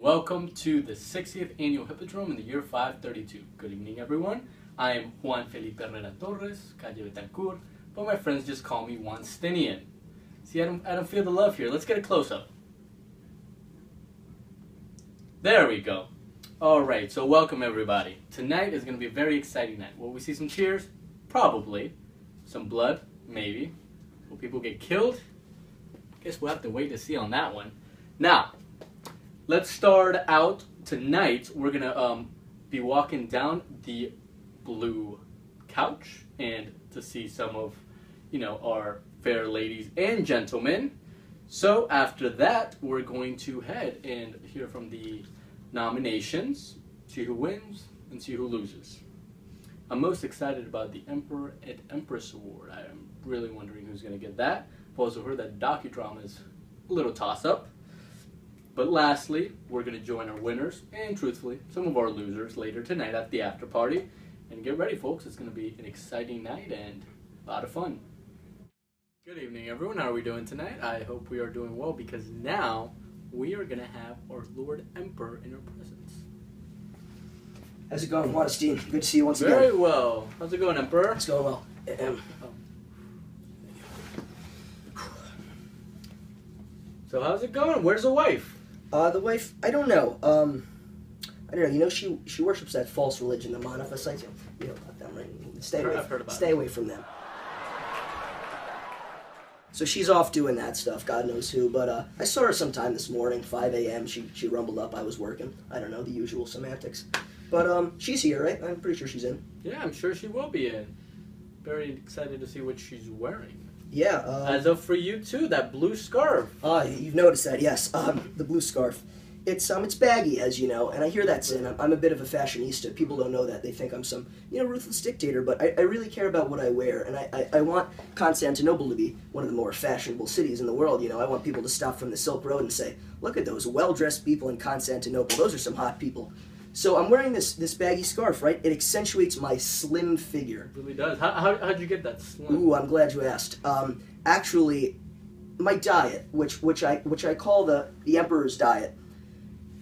welcome to the 60th Annual Hippodrome in the year 532. Good evening, everyone. I am Juan Felipe Herrea Torres, Calle Betancourt, but my friends just call me Juan Stinian. See, I don't feel the love here. Let's get a close-up. There we go. Alright, so welcome everybody. Tonight is going to be a very exciting night. Will we see some cheers? Probably. Some blood? Maybe. Will people get killed? Guess we'll have to wait to see on that one. Now, let's start out tonight. We're going to be walking down the blue couch and to see some of, our fair ladies and gentlemen. So after that, we're going to head and hear from the nominations, see who wins and see who loses. I'm most excited about the Emperor and Empress Award. I am really wondering who's going to get that. I've also heard that docudrama is a little toss-up. But lastly, we're going to join our winners and, truthfully, some of our losers later tonight at the after party. And get ready, folks. It's going to be an exciting night and a lot of fun. Good evening, everyone. How are we doing tonight? I hope we are doing well because now we are going to have our Lord Emperor in our presence. How's it going, Modestine? Good to see you once again. Very well. How's it going, Emperor? It's going well. So how's it going? Where's the wife? The wife, I don't know. I don't know. She worships that false religion, the Monophysites. You know about them, right? I've heard about stay away from them. So she's off doing that stuff, God knows who. But I saw her sometime this morning, 5 a.m. She rumbled up. I was working. I don't know, the usual semantics. But she's here, right? I'm pretty sure she's in. Yeah, I'm sure she will be in. Very excited to see what she's wearing. Yeah. As of for you too, that blue scarf. You've noticed that, yes. The blue scarf. It's baggy, as you know, and I hear that's in. I'm a bit of a fashionista. People don't know that. They think I'm some, ruthless dictator, but I really care about what I wear, and I want Constantinople to be one of the more fashionable cities in the world. I want people to stop from the Silk Road and say, look at those well-dressed people in Constantinople. Those are some hot people. So I'm wearing this baggy scarf, right? It accentuates my slim figure. It really does. How'd you get that slim? Ooh, I'm glad you asked. Actually, my diet, which I call the Emperor's diet,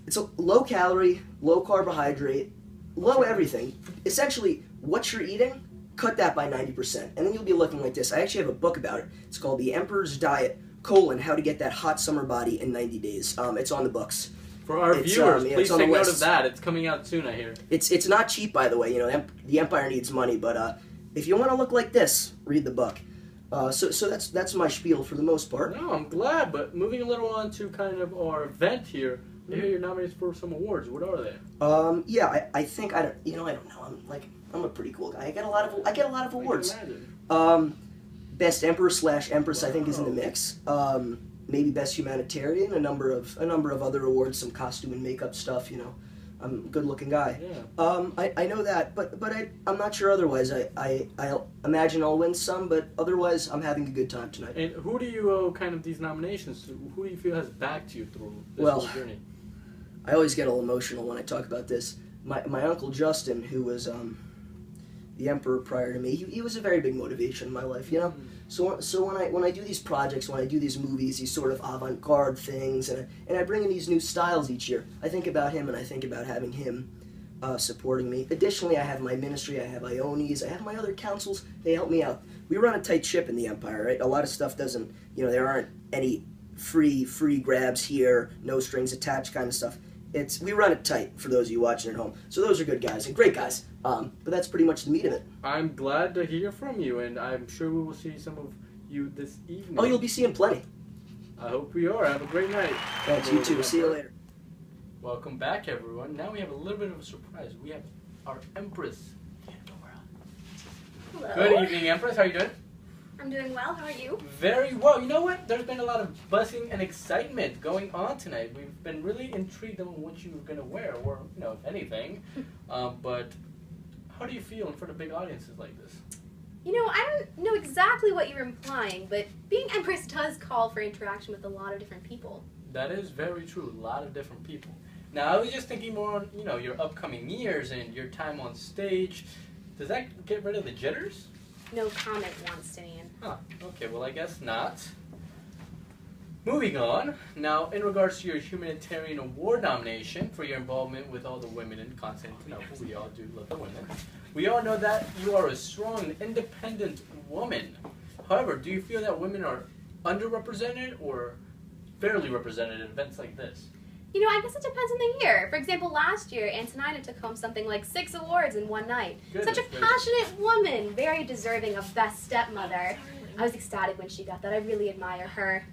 it's a low calorie, low carbohydrate, low everything. Essentially, what you're eating, cut that by 90%, and then you'll be looking like this. I actually have a book about it. It's called The Emperor's Diet: How to Get That Hot Summer Body in 90 Days. It's on the books. For our viewers, please take note of that. It's coming out soon, I hear. It's not cheap, by the way. The Empire needs money, but if you want to look like this, read the book. So that's my spiel for the most part. No, I'm glad, but moving a little on to kind of our event here. I hear you're nominated for some awards. What are they? Yeah, I think I don't know. I'm a pretty cool guy. I get a lot of awards. I can imagine. Best Emperor / Empress, I think, is in the mix. Maybe Best Humanitarian, a number of other awards, some costume and makeup stuff. I'm a good-looking guy. Yeah. I know that, but I'm not sure otherwise. I imagine I'll win some, but otherwise I'm having a good time tonight. And who do you owe kind of these nominations to? Who do you feel has backed you through this whole journey? I always get all emotional when I talk about this. My uncle Justin, who was the emperor prior to me, he was a very big motivation in my life. So when I do these projects, when I do these movies, these sort of avant-garde things, and I bring in these new styles each year, I think about him and I think about having him supporting me. Additionally, I have my ministry, I have Ionis, I have my other councils. They help me out. We run a tight ship in the Empire, right? A lot of stuff doesn't, there aren't any free grabs here, no strings attached kind of stuff. We run it tight for those of you watching at home. So those are good guys and great guys. But that's pretty much the meat of it. I'm glad to hear from you, and I'm sure we will see some of you this evening. Oh, you'll be seeing plenty. I hope we are. Have a great night. Thanks, you too. See you later. Welcome back, everyone. Now we have a little bit of a surprise. We have our Empress. Hello. Good evening, Empress. How are you doing? I'm doing well. How are you? Very well. You know what? There's been a lot of buzzing and excitement going on tonight. We've been really intrigued on what you're going to wear, or, if anything. But how do you feel in front of big audiences like this? I don't know exactly what you're implying, but being Empress does call for interaction with a lot of different people. That is very true. A lot of different people. Now, I was just thinking more on, your upcoming years and your time on stage. Does that get rid of the jitters? No comment, Juan Stinian. Huh. Okay, well, I guess not. Moving on, now in regards to your humanitarian award nomination for your involvement with all the women in Constantinople, we all do love the women. We all know that you are a strong and independent woman. However, do you feel that women are underrepresented or fairly represented in events like this? You know, I guess it depends on the year. For example, last year, Antonina took home something like 6 awards in one night. Goodness Such a passionate woman, very deserving of Best Stepmother. I was ecstatic when she got that. I really admire her.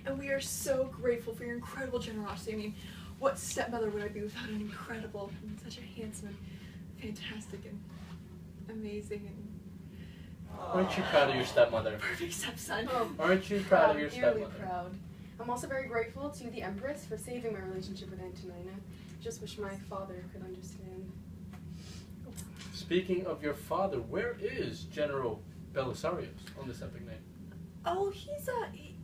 And we are so grateful for your incredible generosity. I mean, what stepmother would I be without an incredible and such a handsome and fantastic and amazing and Aren't you proud of your stepmother? perfect stepson? Aren't you proud of your Dearly stepmother? proud. I'm also very grateful to the Empress for saving my relationship with Antonina. Just wish my father could understand. Speaking of your father, where is General Belisarius on this epic night? Oh, he's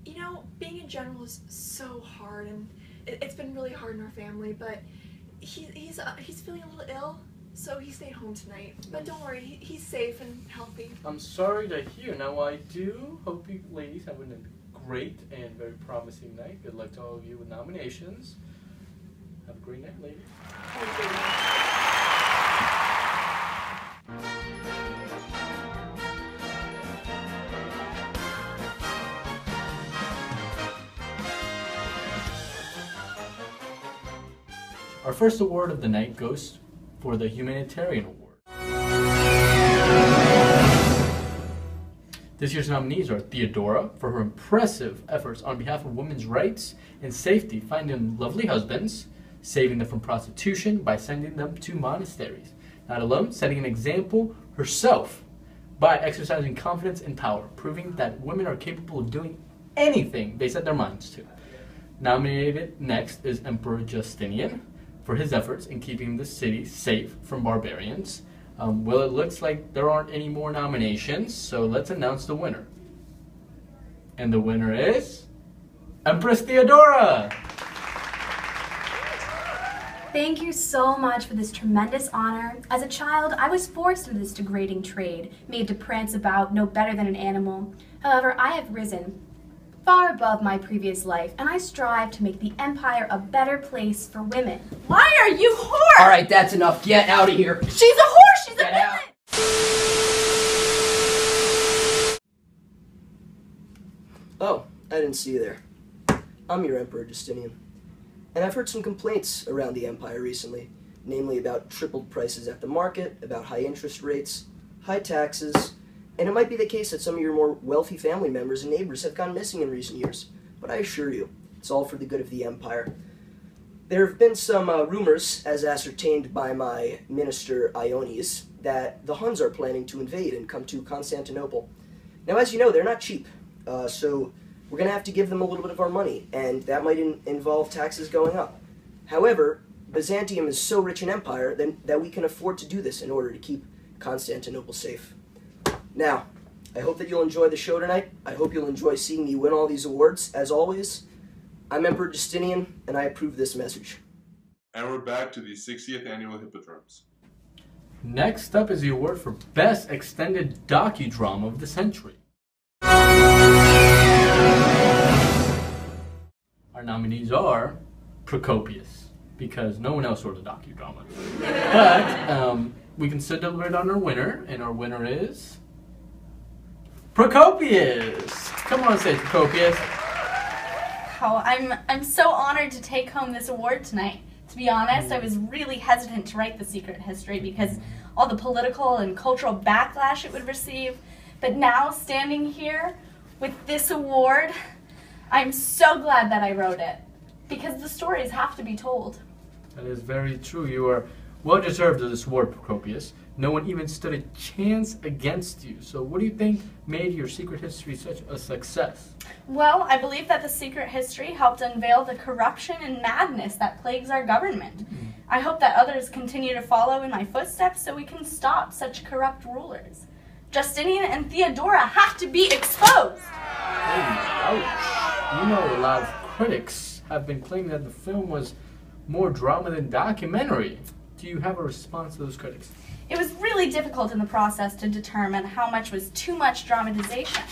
you know, being a general is so hard, and it's been really hard in our family. But he's feeling a little ill, so he stayed home tonight. But don't worry, he's safe and healthy. I'm sorry to hear. Now, I do hope you ladies have a great and very promising night. Good luck to all of you with nominations. Have a great night, ladies. Have a good night. Our first award of the night goes for the Humanitarian Award. This year's nominees are Theodora for her impressive efforts on behalf of women's rights and safety, finding lovely husbands, saving them from prostitution by sending them to monasteries. Not alone, setting an example herself by exercising confidence and power, proving that women are capable of doing anything they set their minds to. Nominated next is Emperor Justinian for his efforts in keeping the city safe from barbarians. Well, it looks like there aren't any more nominations, so let's announce the winner. And the winner is Empress Theodora! Thank you so much for this tremendous honor. As a child, I was forced into this degrading trade, made to prance about, no better than an animal. However, I have risen far above my previous life, and I strive to make the Empire a better place for women. Why are you whore? All right, that's enough. Get out of here. She's a whore! She's a Get out. Oh, I didn't see you there. I'm your Emperor Justinian. And I've heard some complaints around the Empire recently, namely about tripled prices at the market, about high interest rates, high taxes, and it might be the case that some of your more wealthy family members and neighbors have gone missing in recent years. But I assure you, it's all for the good of the Empire. There have been some rumors, as ascertained by my minister Iones, that the Huns are planning to invade and come to Constantinople. Now, as you know, they're not cheap, so we're going to have to give them a little bit of our money, and that might involve taxes going up. However, Byzantium is so rich an empire that we can afford to do this in order to keep Constantinople safe. Now, I hope that you'll enjoy the show tonight. I hope you'll enjoy seeing me win all these awards. As always, I'm Emperor Justinian, and I approve this message. And we're back to the 60th Annual Hippodromes. Next up is the award for Best Extended Docudrama of the Century. Our nominees are Prokopios, because no one else wrote a docudrama. But we can still deliberate on our winner, and our winner is Prokopios. Come on, say Prokopios. Oh, I'm so honored to take home this award tonight. To be honest, I was really hesitant to write the secret history because all the political and cultural backlash it would receive. But now, standing here with this award, I'm so glad that I wrote it, because the stories have to be told. That is very true. You are well deserved of this award, Prokopios. No one even stood a chance against you. So what do you think made your secret history such a success? Well, I believe that the secret history helped unveil the corruption and madness that plagues our government. I hope that others continue to follow in my footsteps so we can stop such corrupt rulers. Justinian and Theodora have to be exposed! Ouch. You know, a lot of critics have been claiming that the film was more drama than documentary. Do you have a response to those critics? It was really difficult in the process to determine how much was too much dramatization.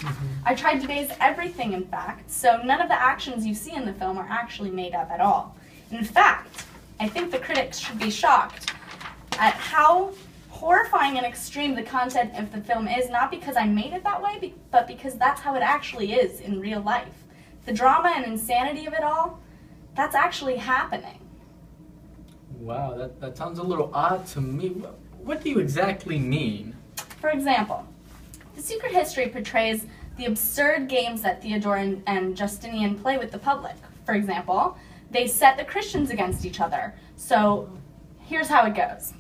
I tried to base everything in fact, so none of the actions you see in the film are actually made up at all. In fact, I think the critics should be shocked at how horrifying and extreme the content of the film is, not because I made it that way, but because that's how it actually is in real life. The drama and insanity of it all, that's actually happening. Wow, that sounds a little odd to me. What do you exactly mean? For example, The Secret History portrays the absurd games that Theodore and Justinian play with the public. For example, they set the Christians against each other. So here's how it goes.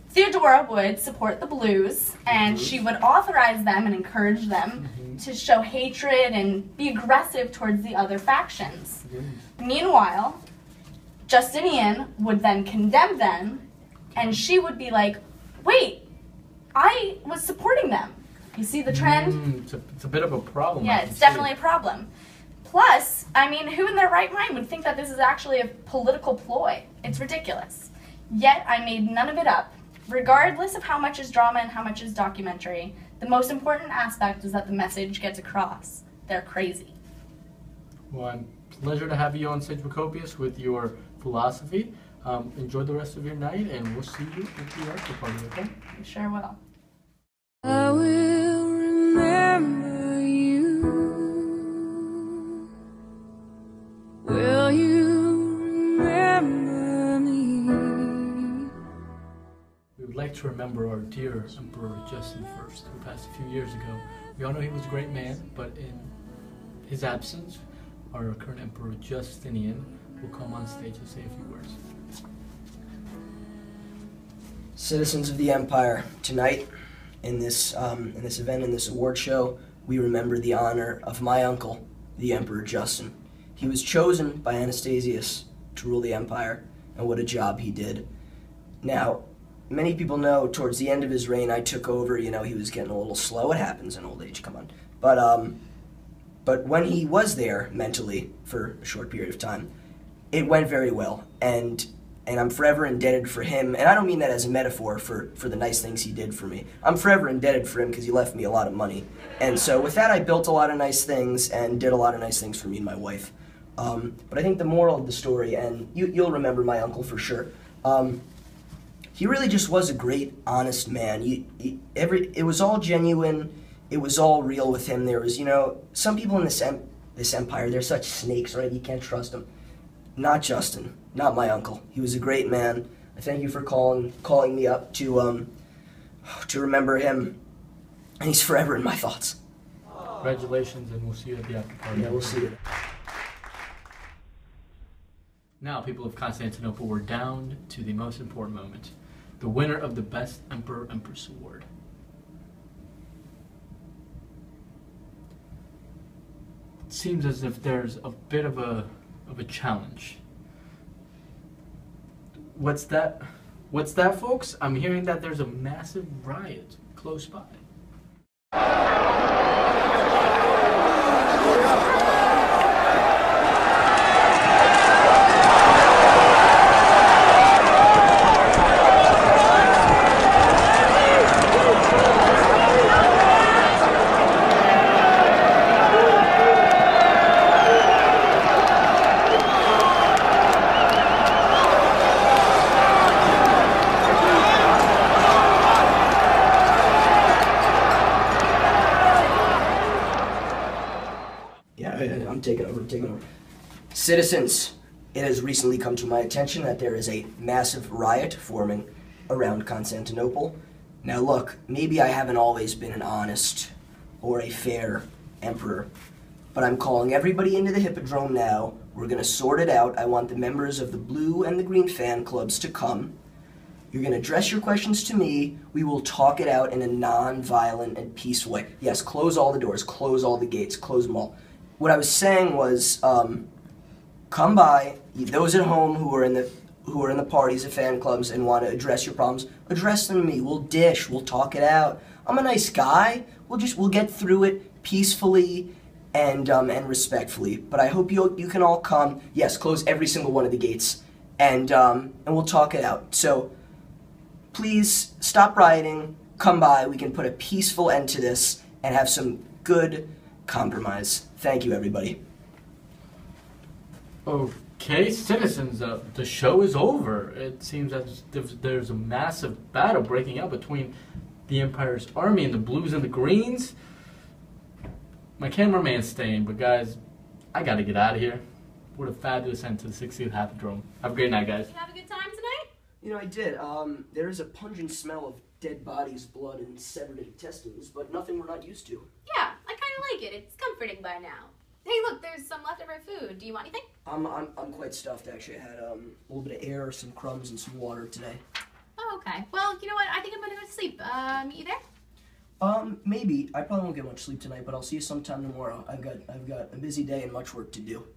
Theodora would support the Blues, and she would authorize them and encourage them to show hatred and be aggressive towards the other factions. Meanwhile, Justinian would then condemn them, and she would be like, wait, I was supporting them. You see the trend? It's a bit of a problem. Yeah, it's definitely a problem. Plus, I mean, who in their right mind would think that this is actually a political ploy? It's ridiculous. Yet, I made none of it up. Regardless of how much is drama and how much is documentary, the most important aspect is that the message gets across. They're crazy. Well, pleasure to have you on stage, Prokopios, with your philosophy. Enjoy the rest of your night, and we'll see you at the after party, okay? We sure will. I will remember you. Will you remember me? We would like to remember our dear Emperor Justin first, who passed a few years ago. We all know he was a great man, but in his absence, our current Emperor Justinian will come on stage to say a few words. Citizens of the Empire, tonight, in this event, in this award show, we remember the honor of my uncle, the Emperor Justin. He was chosen by Anastasius to rule the empire, and what a job he did. Now, many people know towards the end of his reign, I took over. You know, he was getting a little slow. It happens in old age, come on. But when he was there mentally for a short period of time, it went very well, and I'm forever indebted for him. And I don't mean that as a metaphor for the nice things he did for me. I'm forever indebted for him because he left me a lot of money. And so with that, I built a lot of nice things and did a lot of nice things for me and my wife. But I think the moral of the story, and you'll remember my uncle for sure, he really just was a great, honest man. It was all genuine. It was all real with him. There was, some people in this empire, they're such snakes, right? You can't trust them. Not Justin, not my uncle. He was a great man. I thank you for calling me up to remember him, and he's forever in my thoughts. Congratulations, and we'll see you at the after party. Yeah, we'll see you. Now, people of Constantinople, we're down to the most important moment. The winner of the Best Emperor-Empress Award. It seems as if there's a bit of a challenge. What's that, folks? I'm hearing that there's a massive riot close by. I'm taking over. Citizens, it has recently come to my attention that there is a massive riot forming around Constantinople. Now look, maybe I haven't always been an honest or a fair emperor, but I'm calling everybody into the Hippodrome now. We're going to sort it out. I want the members of the blue and the green fan clubs to come. You're going to address your questions to me. We will talk it out in a non-violent and peaceful way. Yes, close all the doors, close all the gates, close them all. What I was saying was, come by. Those at home who are in the parties of fan clubs and want to address your problems, address them to me. We'll dish. We'll talk it out. I'm a nice guy. We'll get through it peacefully and respectfully. But I hope you can all come. Yes, close every single one of the gates, and we'll talk it out. So please stop rioting, come by, we can put a peaceful end to this and have some good compromise. Thank you, everybody. Okay, citizens, the show is over. It seems as if there's a massive battle breaking out between the Empire's army and the Blues and the Greens. My cameraman's staying, but guys, I gotta get out of here. What a fabulous end to the 60th Hippodrome. Have a great night, guys. Did you have a good time tonight? You know, I did. There is a pungent smell of dead bodies, blood, and severed intestines, but nothing we're not used to. Yeah, I kind of like it. It's comforting by now. Hey, look, there's some leftover food. Do you want anything? I'm quite stuffed, actually. I had a little bit of air, some crumbs, and some water today. Oh, okay. Well, you know what? I think I'm gonna go to sleep. Meet you there? Maybe. I probably won't get much sleep tonight, but I'll see you sometime tomorrow. I've got a busy day and much work to do.